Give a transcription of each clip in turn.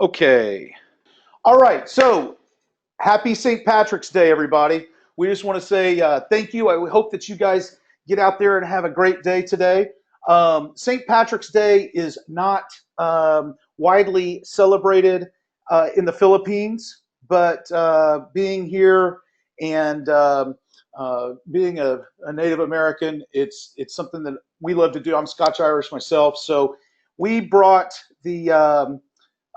Okay. All right. So happy St. Patrick's Day, everybody. We just want to say thank you. I hope that you guys get out there and have a great day today. St. Patrick's Day is not widely celebrated in the Philippines, but being here and being a Native American, it's something that we love to do. I'm Scotch Irish myself, so we brought the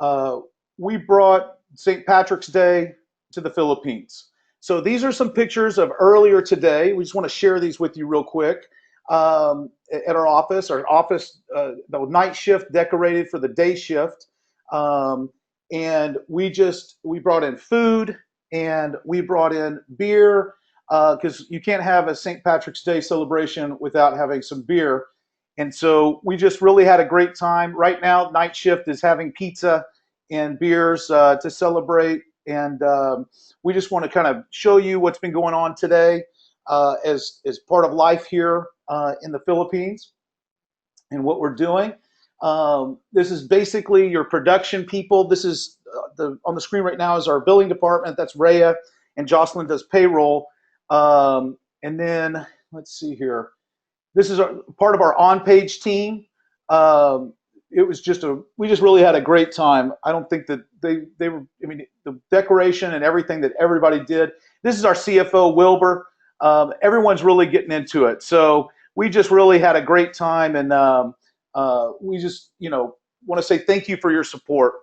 uh, we brought St. Patrick's Day to the Philippines. So these are some pictures of earlier today. We just want to share these with you real quick. At our office, the night shift decorated for the day shift. And we brought in food and we brought in beer because you can't have a St. Patrick's Day celebration without having some beer. And so we just really had a great time. Right now, night shift is having pizza and beers to celebrate. And we just want to kind of show you what's been going on today as part of life here in the Philippines and what we're doing. This is basically your production people. This is on the screen right now is our billing department. That's Rhea, and Jocelyn does payroll. And then let's see here. This is part of our on-page team. It was we just really had a great time. I don't think that they were, I mean, the decoration and everything that everybody did. This is our CFO, Wilbur. Everyone's really getting into it. So we just really had a great time, and we just, want to say thank you for your support.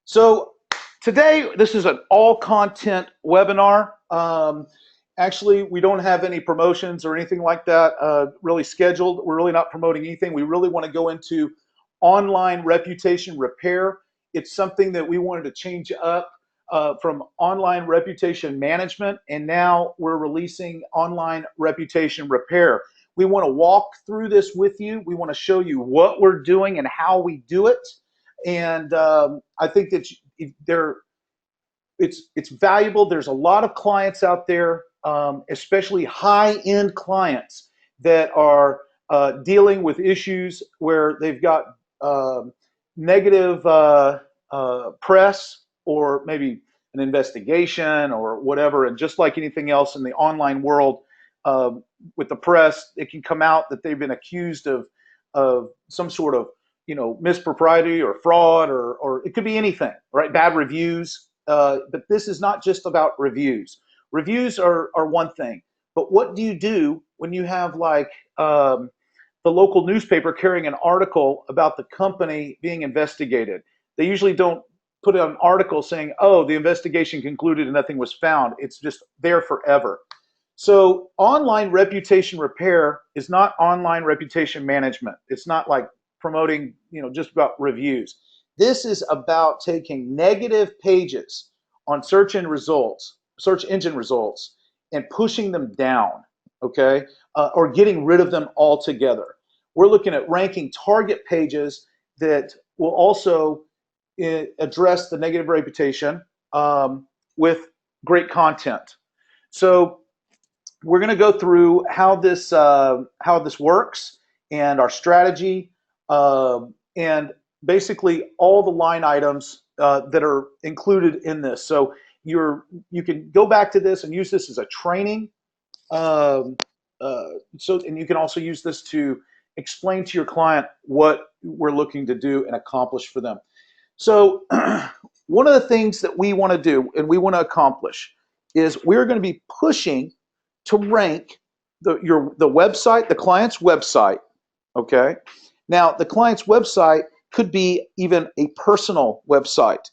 So today, this is an all content webinar. Actually, we don't have any promotions or anything like that really scheduled. We're really not promoting anything. We really want to go into online reputation repair. It's something that we wanted to change up from online reputation management, and now we're releasing online reputation repair. We want to walk through this with you. We want to show you what we're doing and how we do it. And I think that it's valuable. There's a lot of clients out there, especially high-end clients that are dealing with issues where they've got negative press or maybe an investigation or whatever. And just like anything else in the online world, with the press, it can come out that they've been accused of some sort of mispropriety or fraud, or it could be anything, right? Bad reviews. But this is not just about reviews. Reviews are one thing, but what do you do when you have like the local newspaper carrying an article about the company being investigated? They usually don't put an article saying, oh, the investigation concluded and nothing was found. It's just there forever. So online reputation repair is not online reputation management. It's not like promoting, just about reviews. This is about taking negative pages on search engine results, and pushing them down, okay, or getting rid of them altogether. We're looking at ranking target pages that will also address the negative reputation with great content. So we're going to go through how this works and our strategy, and basically all the line items that are included in this. So you can go back to this and use this as a training. And you can also use this to explain to your client what we're looking to do and accomplish for them. So one of the things that we want to do and we want to accomplish is we're going to be pushing to rank the website, the client's website. Okay. Now the client's website could be even a personal website.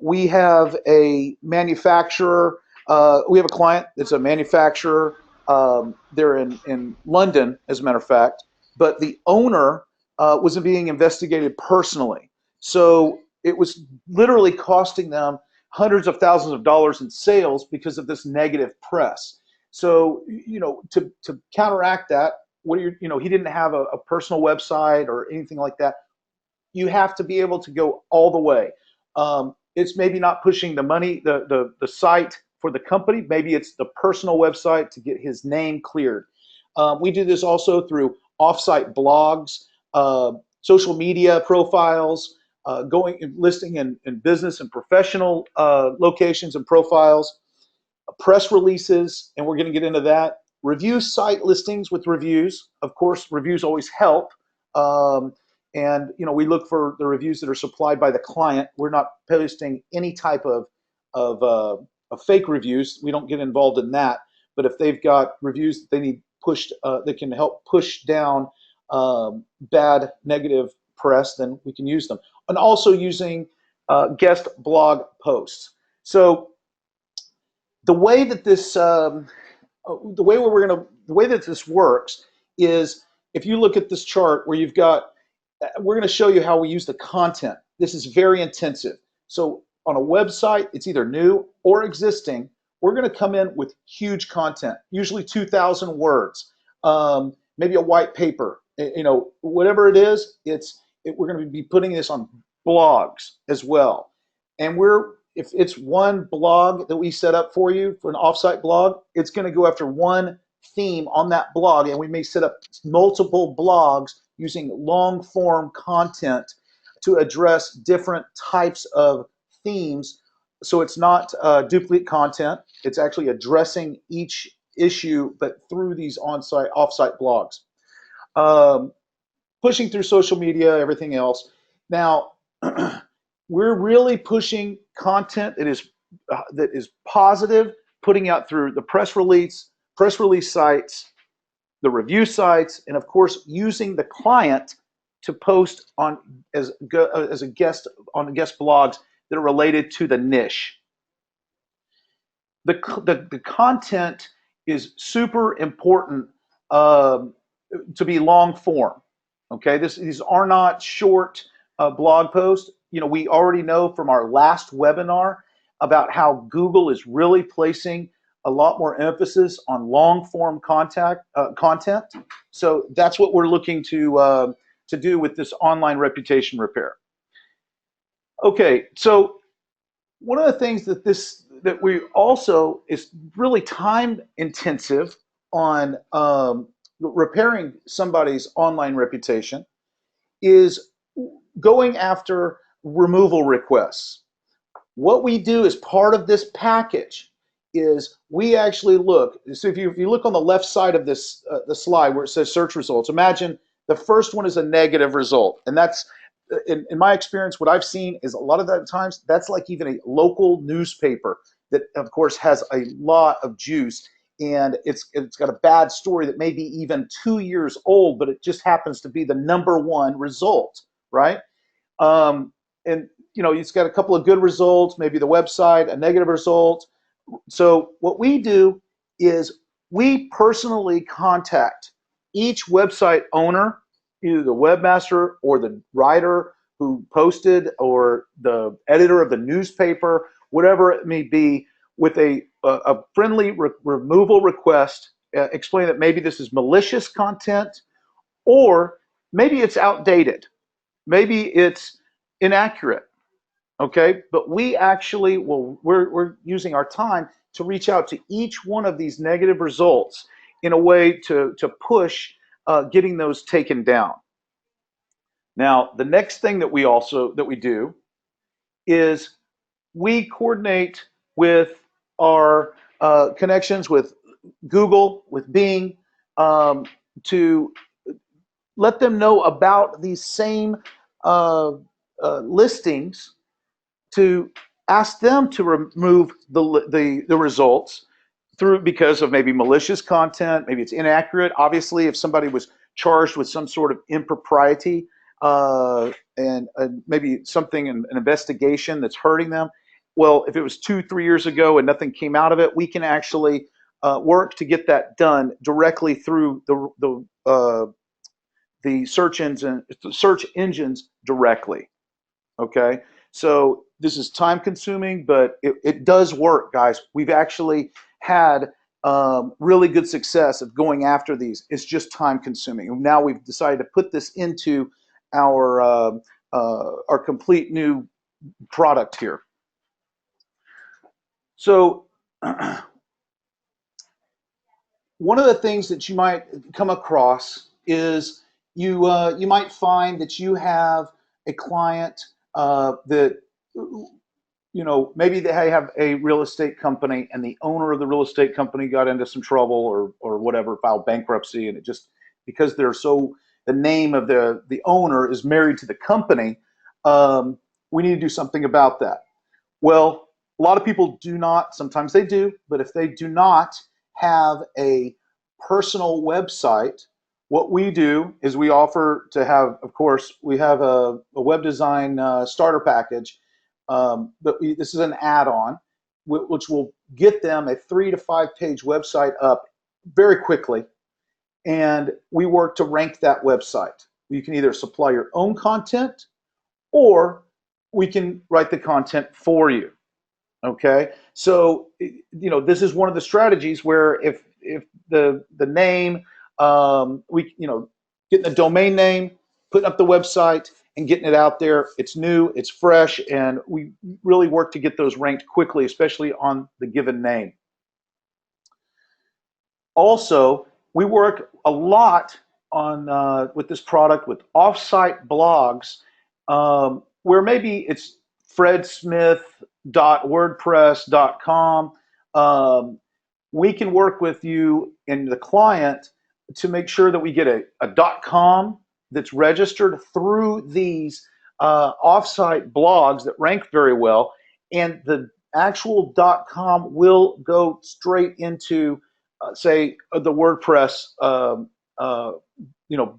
We have a manufacturer. We have a client that's a manufacturer. They're in London, as a matter of fact, but the owner was being investigated personally. So it was literally costing them hundreds of thousands of dollars in sales because of this negative press. So, to counteract that, he didn't have a personal website or anything like that. You have to be able to go all the way. It's maybe not pushing the money, the site for the company. Maybe it's the personal website to get his name cleared. We do this also through offsite blogs, social media profiles, going listing in business and professional locations and profiles, press releases, and we're going to get into that. Review site listings with reviews. Of course, reviews always help. And we look for the reviews that are supplied by the client. We're not posting any type of fake reviews. We don't get involved in that. But if they've got reviews that they need pushed, that can help push down bad negative press, then we can use them. And also using guest blog posts. So the way that this works is, if you look at this chart where you've got, we're going to show you how we use the content. This is very intensive. So on a website, it's either new or existing. We're going to come in with huge content, usually 2,000 words, maybe a white paper, whatever it is. We're going to be putting this on blogs as well. And if it's one blog that we set up for you, for an offsite blog, it's going to go after one theme on that blog, and we may set up multiple blogs using long form content to address different types of themes. So it's not duplicate content. It's actually addressing each issue, but through these offsite blogs. Pushing through social media, everything else. Now, we're really pushing content that is positive, putting out through the press release sites, the review sites, and of course using the client to post on as a guest on the guest blogs that are related to the niche. The content is super important to be long form. Okay, these are not short blog posts. We already know from our last webinar about how Google is really placing a lot more emphasis on long form content. So that's what we're looking to do with this online reputation repair. Okay, so one of the things that we also is really time intensive on repairing somebody's online reputation is going after removal requests. What we do as part of this package is we actually look. So if you look on the left side of this the slide where it says search results, imagine the first one is a negative result, and that's in my experience, what I've seen is a lot of that times that's like even a local newspaper that, of course, has a lot of juice, and it's got a bad story that may be even 2 years old, but it just happens to be the #1 result, right? And it's got a couple of good results, maybe the website, a negative result. So what we do is we personally contact each website owner, either the webmaster or the writer who posted or the editor of the newspaper, whatever it may be, with a friendly removal request, explain that maybe this is malicious content, or maybe it's outdated, maybe it's inaccurate. Okay, but we actually we're using our time to reach out to each one of these negative results in a way to push getting those taken down. Now, the next thing that we do is we coordinate with our connections with Google, with Bing, to let them know about these same listings, to ask them to remove the results because of maybe malicious content, maybe it's inaccurate. Obviously, if somebody was charged with some sort of impropriety and maybe something, an investigation that's hurting them, well, if it was 2-3 years ago and nothing came out of it, we can actually work to get that done directly through the search engines directly. Okay, so this is time consuming, but it does work, guys. We've actually had really good success of going after these. It's just time consuming. And now we've decided to put this into our complete new product here. So one of the things that you might come across is you might find that you have a client that maybe they have a real estate company and the owner of the real estate company got into some trouble or whatever, filed bankruptcy, and it just because the name of the owner is married to the company, we need to do something about that. Well, a lot of people do not, sometimes they do, but if they do not have a personal website, what we do is we offer to have, of course, we have a web design starter package, this is an add-on, which will get them a 3 to 5 page website up very quickly, and we work to rank that website. You can either supply your own content, or we can write the content for you. Okay, so this is one of the strategies where if the name, we getting the domain name, putting up the website, and getting it out there. It's new, it's fresh, and we really work to get those ranked quickly, especially on the given name. Also, we work a lot on with this product with offsite blogs, where maybe it's fredsmith.wordpress.com. We can work with you and the client to make sure that we get a .com that's registered through these offsite blogs that rank very well, and the actual .com will go straight into say the WordPress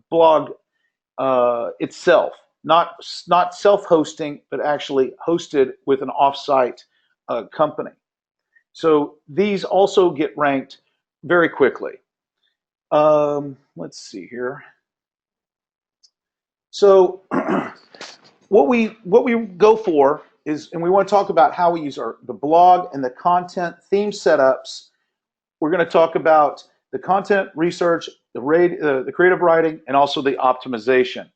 blog itself, not self-hosting, but actually hosted with an offsite company. So these also get ranked very quickly. Let's see here. So what we go for is, and we want to talk about how we use the blog and the content theme setups. We're going to talk about the content research, the creative writing, and also the optimization.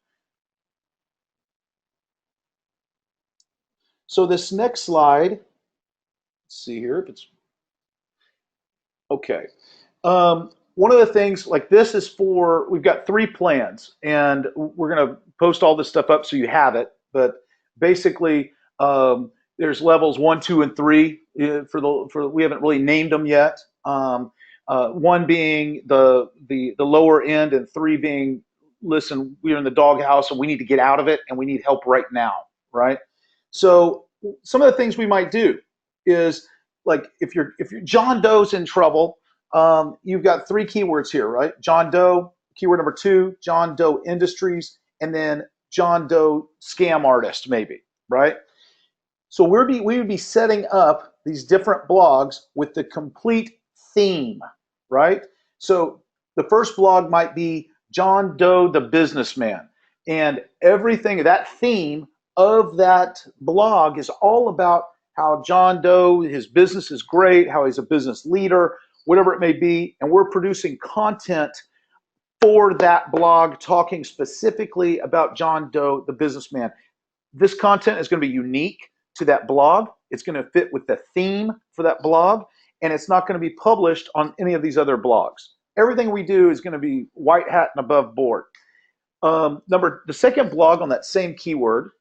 So this next slide, let's see here if it's okay. One of the things, like this is for, we've got 3 plans, and we're going to post all this stuff up so you have it. But basically, there's levels 1, 2, and 3 for we haven't really named them yet. 1 being the lower end, and 3 being, listen, we're in the doghouse and we need to get out of it and we need help right now, right? So some of the things we might do is, like, if John Doe's in trouble, you've got 3 keywords here, right? John Doe, keyword number 2, John Doe Industries, and then John Doe scam artist, maybe, right? So we would be setting up these different blogs with the complete theme, right? So the first blog might be John Doe the businessman, and everything, that theme of that blog is all about how John Doe, his business is great, how he's a business leader, whatever it may be, and we're producing content for that blog talking specifically about John Doe the businessman. This content is going to be unique to that blog. It's going to fit with the theme for that blog, and it's not going to be published on any of these other blogs. Everything we do is going to be white hat and above board. The second blog on that same keyword,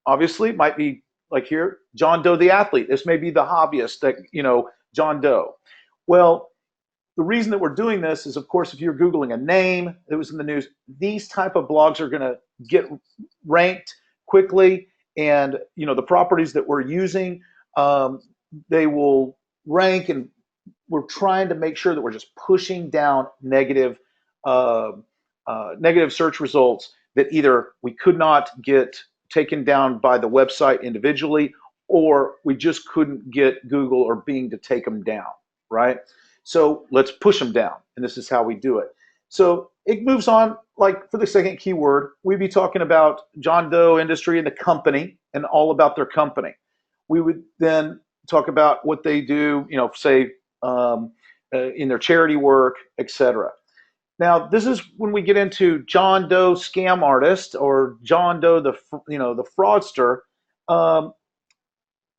obviously, might be like here, John Doe the athlete. This may be the hobbyist that, John Doe. Well, the reason that we're doing this is, of course, if you're Googling a name that was in the news, these type of blogs are going to get ranked quickly, and the properties that we're using, they will rank, and we're trying to make sure that we're just pushing down negative search results that either we could not get taken down by the website individually, or we just couldn't get Google or Bing to take them down, right? So let's push them down, and this is how we do it. So it moves on, like for the second keyword, we'd be talking about John Doe Industry and the company and all about their company. We would then talk about what they do, say in their charity work, etc. Now, this is when we get into John Doe scam artist or John Doe the fraudster.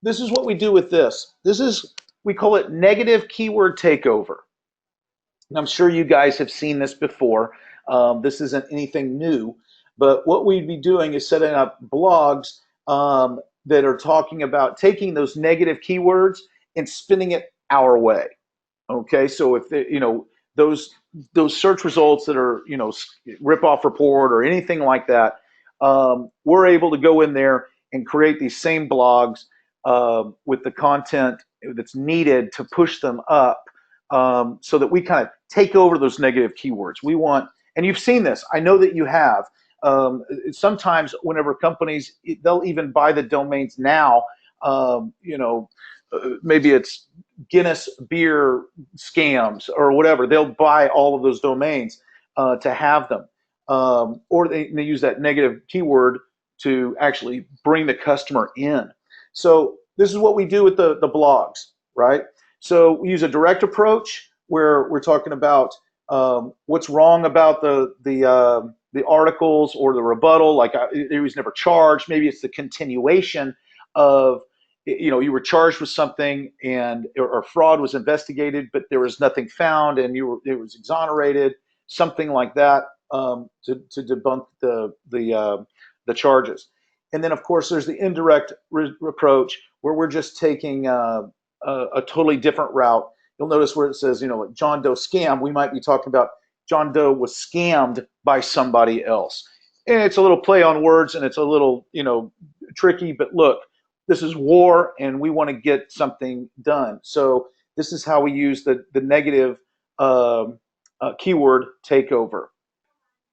This is what we do with this. We call it negative keyword takeover. And I'm sure you guys have seen this before. This isn't anything new, but what we'd be doing is setting up blogs that are talking about taking those negative keywords and spinning it our way. Okay, so if they, those those search results that are rip off report or anything like that, we're able to go in there and create these same blogs with the content that's needed to push them up, so that we kind of take over those negative keywords. We want, and you've seen this. I know that you have. Sometimes, whenever companies, they'll even buy the domains now. Maybe it's Guinness beer scams or whatever. They'll buy all of those domains to have them, or they use that negative keyword to actually bring the customer in. So this is what we do with the blogs, right? So we use a direct approach where we're talking about what's wrong about the articles or the rebuttal, like it was never charged. Maybe it's the continuation of, you were charged with something and or fraud was investigated, but there was nothing found and it was exonerated, something like that, to debunk the charges. And then, of course, there's the indirect approach where we're just taking a totally different route. You'll notice where it says, like John Doe scam, we might be talking about John Doe was scammed by somebody else. And it's a little play on words and it's a little, tricky, but look, this is war and we want to get something done. So this is how we use the negative keyword takeover.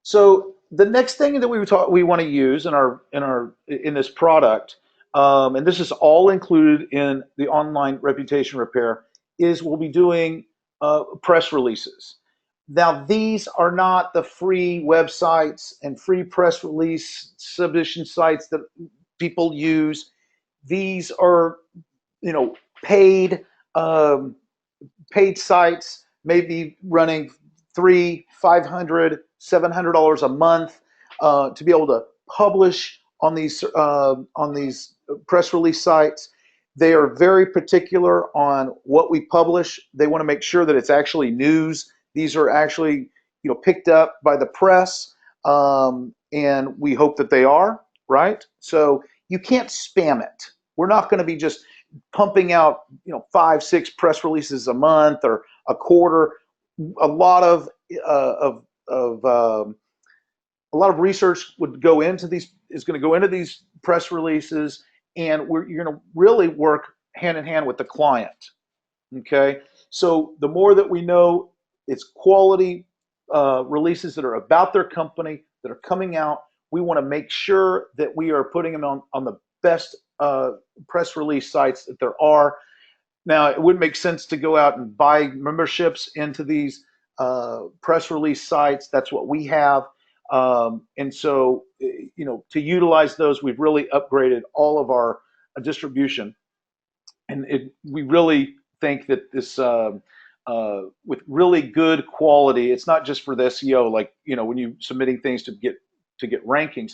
So the next thing that we want to use in this product, and this is all included in the online reputation repair, is we'll be doing press releases. Now these are not the free websites and free press release submission sites that people use. These are, paid paid sites, maybe running $300, $500, $700 a month to be able to publish on these press release sites. They are very particular on what we publish. They want to make sure that it's actually news. These are actually, picked up by the press, and we hope that they are, right? So you can't spam it. We're not going to be just pumping out, 5, 6 press releases a month or a quarter. A lot of a lot of research would go into these is going to go into these press releases, and you're going to really work hand in hand with the client. Okay, so the more that we know, it's quality releases that are about their company that are coming out. We want to make sure that we are putting them on the best press release sites that there are. Now, it wouldn't make sense to go out and buy memberships into these press release sites. That's what we have. And so, to utilize those, we've really upgraded all of our distribution. And we really think that this, with really good quality, it's not just for the SEO, like, when you're submitting things to get rankings.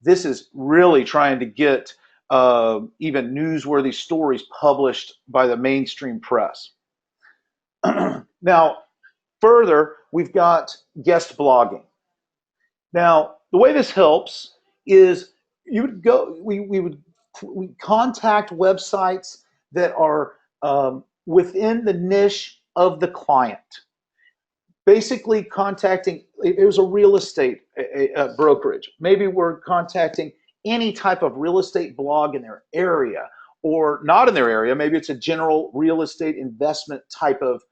This is really trying to get even newsworthy stories published by the mainstream press. Now, further, we've got guest blogging. Now, the way this helps is we contact websites that are within the niche of the client. Basically contacting, it was a real estate brokerage. Maybe we're contacting any type of real estate blog in their area or not in their area. Maybe it's a general real estate investment type of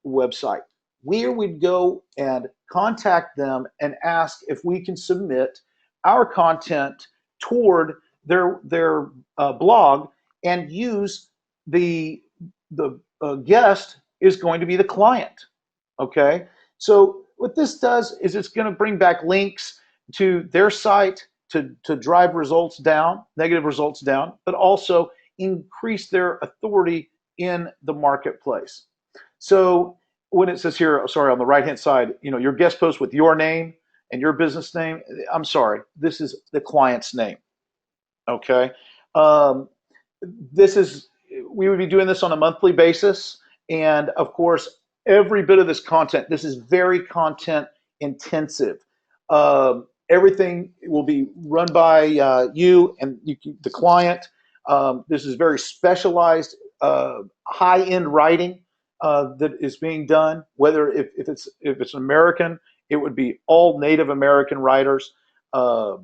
website. Where we'd go and contact them and ask if we can submit our content toward their blog, and use the guest is going to be the client. Okay, so what this does is it's going to bring back links to their site to drive results down, negative results down, but also increase their authority in the marketplace. So when it says here, sorry, on the right hand side, your guest post with your name and your business name, I'm sorry, this is the client's name. Okay, we would be doing this on a monthly basis, and of course, every bit of this content, this is very content intensive. Everything will be run by you and the client. This is very specialized, high-end writing that is being done. Whether if it's American, it would be all Native American writers. Uh,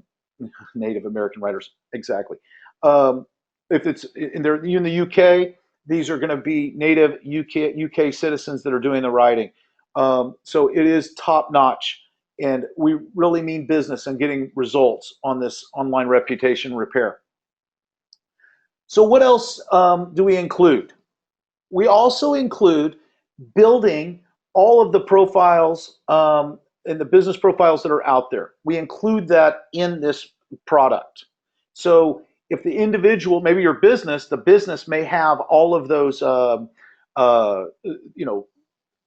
Native American writers, exactly. Um, if it's in the UK, these are going to be native UK citizens that are doing the writing. So it is top notch, and we really mean business and getting results on this online reputation repair. So what else do we include? We also include building all of the profiles and the business profiles that are out there. We include that in this product. So if the individual, maybe your business, the business may have all of those, uh, you know,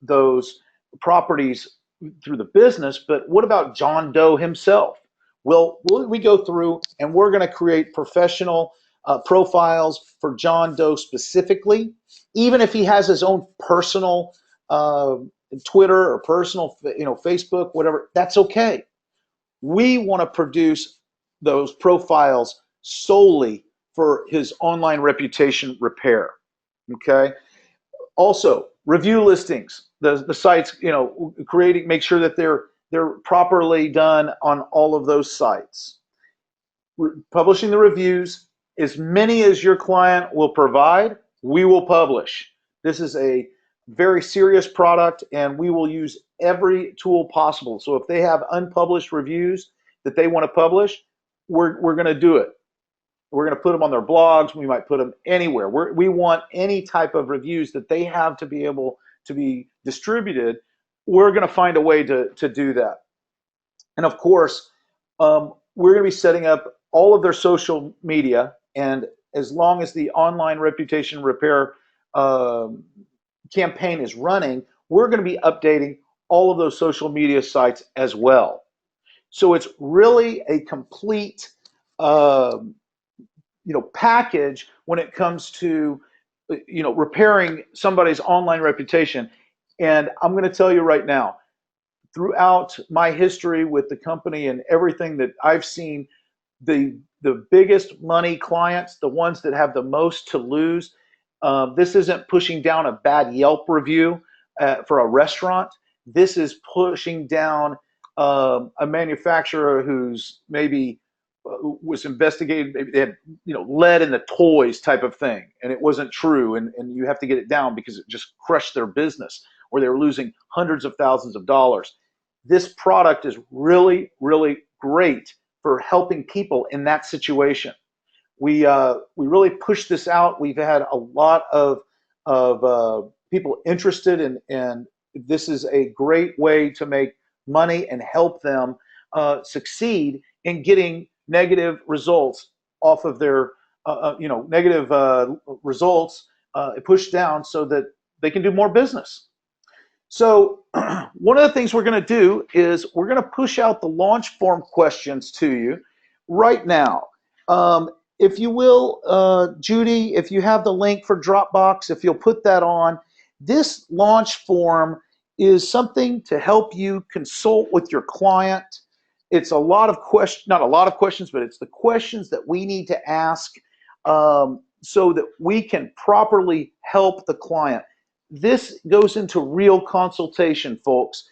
those properties through the business, but what about John Doe himself? Well, we go through and we're going to create professional profiles for John Doe specifically, even if he has his own personal uh, Twitter or personal, Facebook, whatever. That's okay. We want to produce those profiles solely for his online reputation repair. Okay. Also, review listings. The sites, creating, make sure that they're properly done on all of those sites. Publishing the reviews, as many as your client will provide, we will publish. This is a very serious product, and we will use every tool possible. So if they have unpublished reviews that they want to publish, we're going to do it. We're going to put them on their blogs. We might put them anywhere. We want any type of reviews that they have to be able to be distributed. We're going to find a way to do that. And of course, we're going to be setting up all of their social media. And as long as the online reputation repair campaign is running, we're going to be updating all of those social media sites as well. So it's really a complete package when it comes to repairing somebody's online reputation. And I'm going to tell you right now, throughout my history with the company and everything that I've seen, the biggest money clients, the ones that have the most to lose, this isn't pushing down a bad Yelp review for a restaurant. This is pushing down a manufacturer who's maybe was investigated. Maybe they had lead in the toys type of thing, and it wasn't true, and you have to get it down because it just crushed their business, or they were losing hundreds of thousands of dollars. This product is really, really great for helping people in that situation. We really pushed this out. We've had a lot of people interested in, and this is a great way to make money and help them succeed in getting negative results off of their negative results pushed down so that they can do more business. So one of the things we're going to do is we're going to push out the launch form questions to you right now. If you will, Judy, if you have the link for Dropbox, if you'll put that on, this launch form is something to help you consult with your client. It's a lot of questions, not a lot of questions, but it's the questions that we need to ask so that we can properly help the client. This goes into real consultation, folks.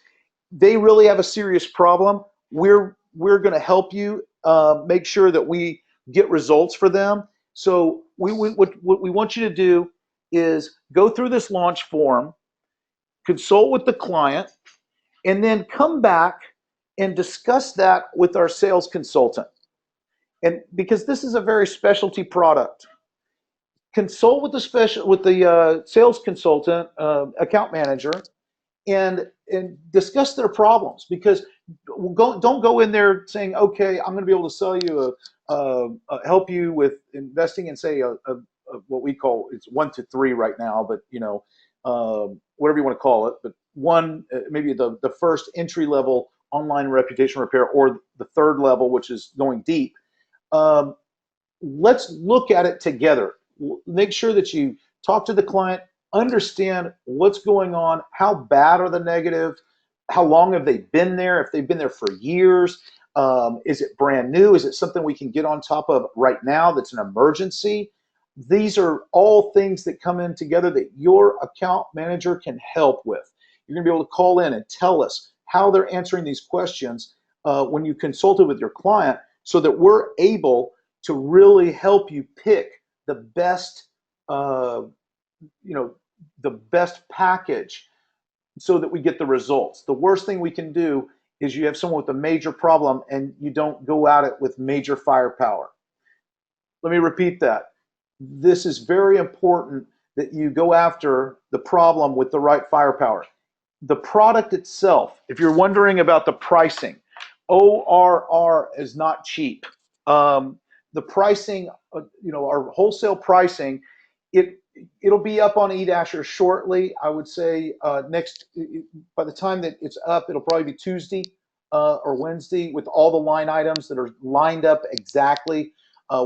They really have a serious problem. We're going to help you make sure that we get results for them. So what we want you to do is go through this launch form, consult with the client, and then come back and discuss that with our sales consultant. And because this is a very specialty product, consult with the sales consultant, account manager, and discuss their problems. Because don't go in there saying, okay, I'm going to be able to sell you help you with investing in, say, what we call, it's 1 to 3 right now, but whatever you want to call it, but one, maybe the first entry level online reputation repair, or the third level, which is going deep. Let's look at it together. Make sure that you talk to the client, understand what's going on, how bad are the negative, how long have they been there, if they've been there for years, Is it brand new? Is it something we can get on top of right now that's an emergency? These are all things that come in together that your account manager can help with. You're going to be able to call in and tell us how they're answering these questions when you consulted with your client, so that we're able to really help you pick the best, uh, the best package so that we get the results. The worst thing we can do is you have someone with a major problem and you don't go at it with major firepower. Let me repeat that. This is very important that you go after the problem with the right firepower. The product itself, if you're wondering about the pricing, ORR is not cheap. The pricing, our wholesale pricing, it'll be up on eDasher shortly. I would say by the time that it's up, it'll probably be Tuesday or Wednesday, with all the line items that are lined up exactly.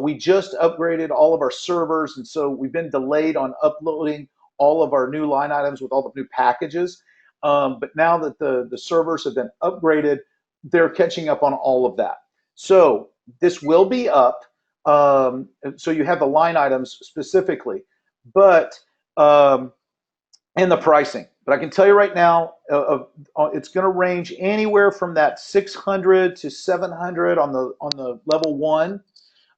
We just upgraded all of our servers, and so we've been delayed on uploading all of our new line items with all the new packages. But now that the servers have been upgraded, they're catching up on all of that. So this will be up. So you have the line items specifically, but and the pricing. But I can tell you right now, it's going to range anywhere from that 600 to 700 on the level 1.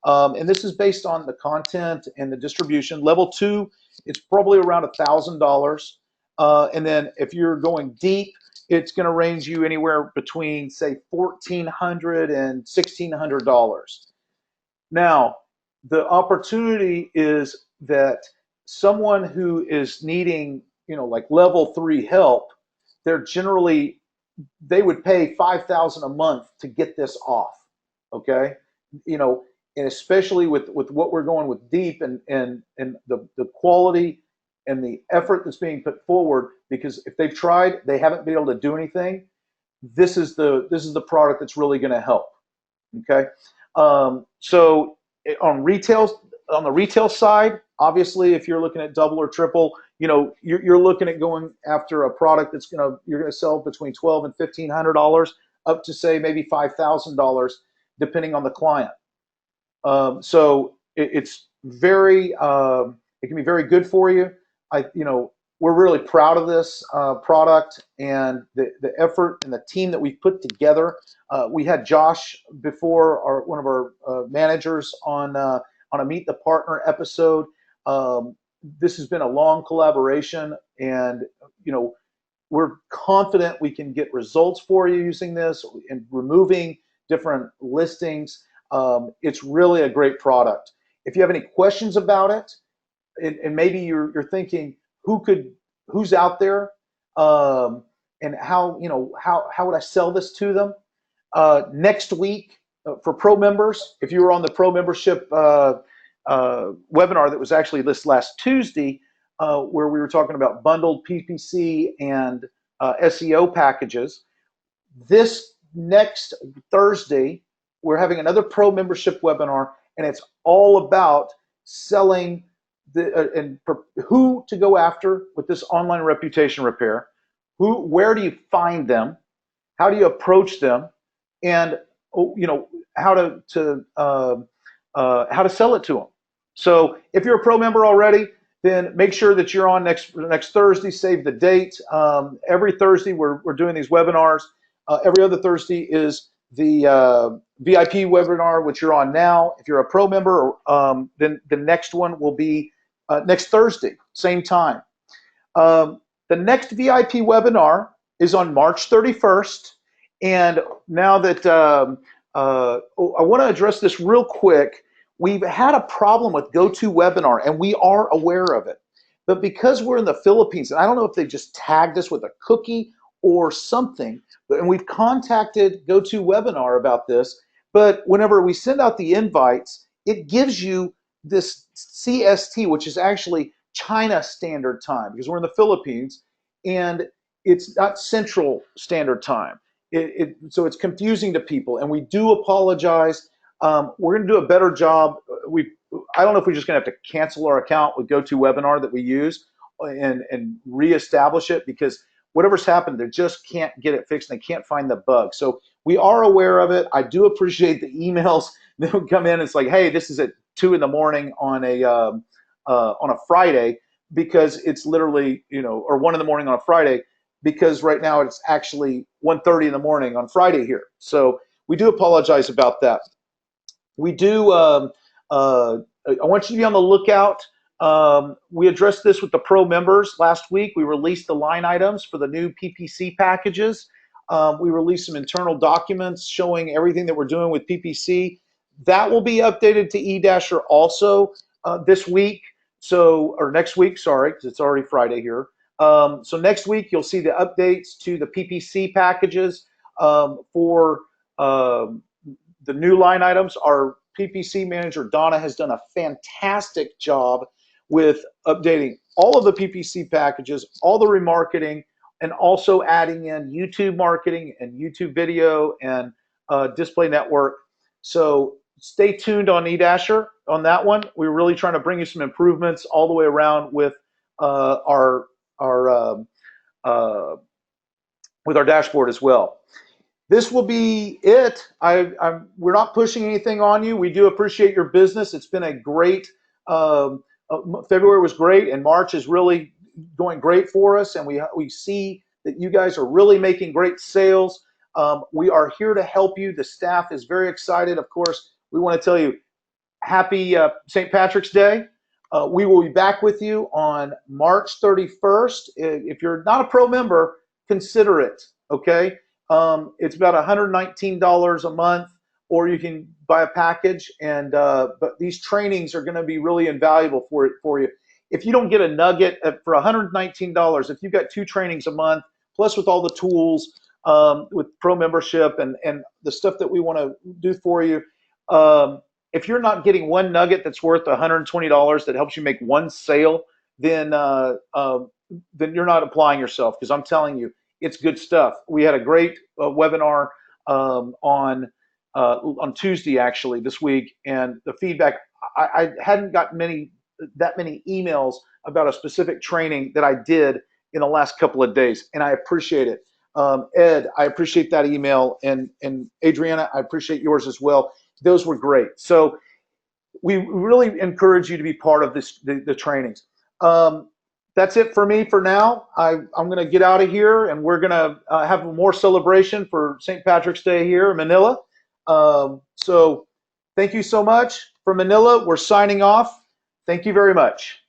And this is based on the content and the distribution. Level 2, it's probably around $1,000. And then if you're going deep, it's going to range you anywhere between, say, $1,400 and $1,600. Now, the opportunity is that someone who is needing, like level 3 help, they would pay $5,000 a month to get this off. Okay, and especially with what we're going with deep, and the quality and the effort that's being put forward, because if they've tried, they haven't been able to do anything. This is the product that's really going to help. Okay, so on the retail side, obviously, if you're looking at double or triple, you're looking at going after a product you're gonna sell between $1,200 and $1,500, up to, say, maybe $5,000, depending on the client. So it's very, it can be very good for you. We're really proud of this product and the effort and the team that we've put together. We had Josh before, one of our managers, on a Meet the Partner episode. This has been a long collaboration, and we're confident we can get results for you using this and removing different listings. It's really a great product. If you have any questions about it, and maybe you're thinking, who's out there, and how would I sell this to them? Next week, for pro members, if you were on the pro membership webinar that was actually this last Tuesday, where we were talking about bundled PPC and SEO packages, this next Thursday, we're having another pro membership webinar, and it's all about selling and who to go after with this online reputation repair. Where do you find them? How do you approach them? And how to sell it to them. So if you're a pro member already, then make sure that you're on next Thursday. Save the date. Every Thursday we're doing these webinars. Every other Thursday is the VIP webinar, which you're on now. If you're a pro member, then the next one will be next Thursday, same time. The next VIP webinar is on March 31st. And now that I want to address this real quick. We've had a problem with GoToWebinar, and we are aware of it. But because we're in the Philippines, and I don't know if they just tagged us with a cookie or something, and we've contacted GoToWebinar about this, but whenever we send out the invites, it gives you this CST, which is actually China Standard Time, because we're in the Philippines, and it's not Central Standard Time. So it's confusing to people, and we do apologize. We're going to do a better job. I don't know if we're just going to have to cancel our account with GoToWebinar that we use and reestablish it, because whatever's happened, they just can't get it fixed. And they can't find the bug. So we are aware of it. I do appreciate the emails that would come in. It's like, hey, this is at 2 in the morning on a Friday, because it's literally, or 1 in the morning on a Friday, because right now it's actually 1:30 in the morning on Friday here. So we do apologize about that. We do. I want you to be on the lookout. We addressed this with the pro members last week. We released the line items for the new PPC packages. We released some internal documents showing everything that we're doing with PPC. That will be updated to eDasher also this week. Or next week, sorry, because it's already Friday here. So next week, you'll see the updates to the PPC packages for the new line items. Our PPC manager, Donna, has done a fantastic job with updating all of the PPC packages, all the remarketing, and also adding in YouTube marketing and YouTube video and display network. So stay tuned on eDasher on that one. We're really trying to bring you some improvements all the way around with our with our dashboard as well. This will be it. We're not pushing anything on you. We do appreciate your business. It's been a great, February was great, and March is really going great for us, and we see that you guys are really making great sales. We are here to help you. The staff is very excited. Of course, we want to tell you happy St. Patrick's Day. We will be back with you on March 31st. If you're not a pro member, consider it, okay? It's about $119 a month, or you can buy a package. And but these trainings are going to be really invaluable for you. If you don't get a nugget for $119, if you've got 2 trainings a month, plus with all the tools, with pro membership and the stuff that we want to do for you, if you're not getting one nugget that's worth $120 that helps you make one sale, then you're not applying yourself, because I'm telling you, it's good stuff. We had a great webinar on Tuesday, actually, this week, and the feedback, I hadn't gotten that many emails about a specific training that I did in the last couple of days, and I appreciate it. Ed, I appreciate that email, and Adriana, I appreciate yours as well. Those were great. So we really encourage you to be part of the trainings. That's it for me for now. I'm going to get out of here, and we're going to have more celebration for St. Patrick's Day here in Manila. So thank you so much. From Manila, we're signing off. Thank you very much.